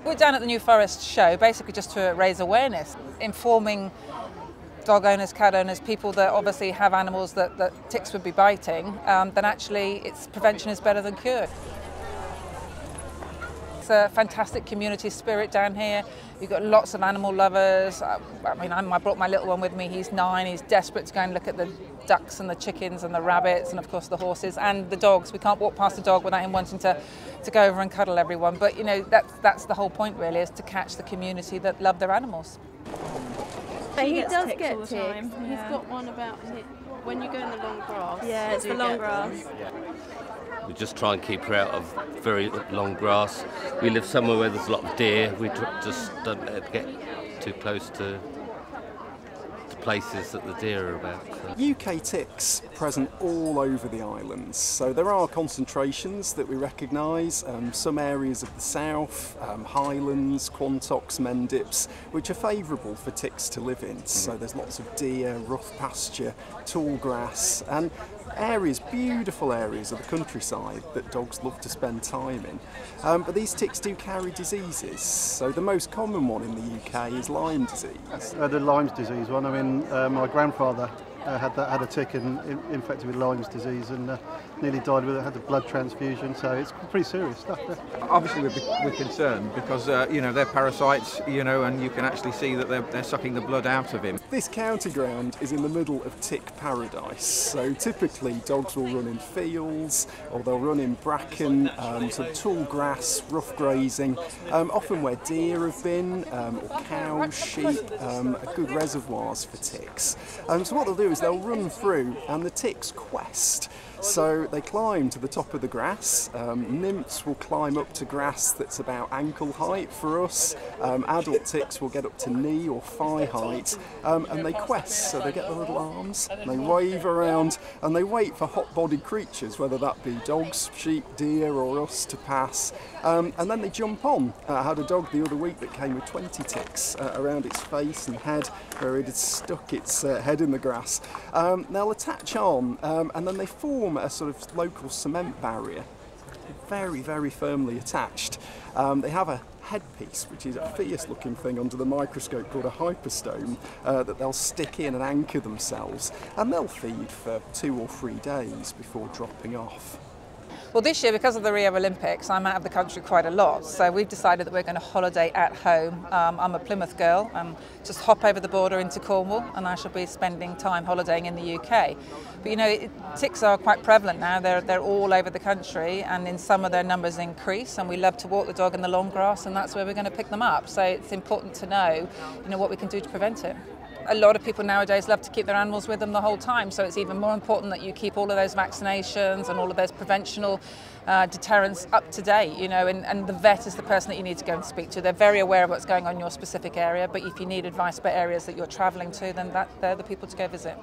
We're down at the New Forest show basically just to raise awareness, informing dog owners, cat owners, people that obviously have animals that ticks would be biting, then actually prevention is better than cure. It's a fantastic community spirit down here. You've got lots of animal lovers. I brought my little one with me. He's 9. He's desperate to go and look at the ducks and the chickens and the rabbits and of course the horses and the dogs. We can't walk past a dog without him wanting to go over and cuddle everyone. But you know, that's the whole point really, is to catch the community that love their animals. He does get ticks. Yeah. He's got one about when you go in the long grass. Yeah, it's the long grass. We just try and keep her out of very long grass. We live somewhere where there's a lot of deer. We just don't let it get too close to places that the deer are about. So. UK ticks present all over the islands, so there are concentrations that we recognise, some areas of the south, highlands, Quantocks, Mendips, which are favourable for ticks to live in. So there's lots of deer, rough pasture, tall grass, and areas, beautiful areas of the countryside that dogs love to spend time in. But these ticks do carry diseases, so the most common one in the UK is Lyme disease. The Lyme disease one, I mean, my grandfather had a tick infected with Lyme's disease and nearly died with it, had a blood transfusion, so it's pretty serious stuff. Yeah. Obviously we're concerned because you know, they're parasites, you know, and you can actually see that they're sucking the blood out of him. This county ground is in the middle of tick paradise, so typically dogs will run in fields or they'll run in bracken, some tall grass, rough grazing, often where deer have been, or cows, sheep, are good reservoirs for ticks. So what they'll do is they'll run through and the ticks quest. So they climb to the top of the grass. Nymphs will climb up to grass that's about ankle height for us. Adult ticks will get up to knee or thigh height, and they quest. So they get their little arms, and they wave around, and they wait for hot-bodied creatures, whether that be dogs, sheep, deer, or us, to pass. And then they jump on. I had a dog the other week that came with 20 ticks around its face and head, where it had stuck its head in the grass. They'll attach on, and then they form a sort of local cement barrier, very, very firmly attached. They have a headpiece, which is a fierce looking thing under the microscope called a hyperstome, that they'll stick in and anchor themselves, and they'll feed for 2 or 3 days before dropping off. Well, this year, because of the Rio Olympics, I'm out of the country quite a lot, so we've decided that we're going to holiday at home. I'm a Plymouth girl, just hop over the border into Cornwall, and I shall be spending time holidaying in the UK. But you know, ticks are quite prevalent now. They're all over the country, and in summer their numbers increase, and we love to walk the dog in the long grass, and that's where we're going to pick them up. So it's important to know, you know, what we can do to prevent it. A lot of people nowadays love to keep their animals with them the whole time, so it's even more important that you keep all of those vaccinations and all of those preventional deterrents up to date, you know, and the vet is the person that you need to go and speak to. They're very aware of what's going on in your specific area, but if you need advice about areas that you're travelling to, then they're the people to go visit.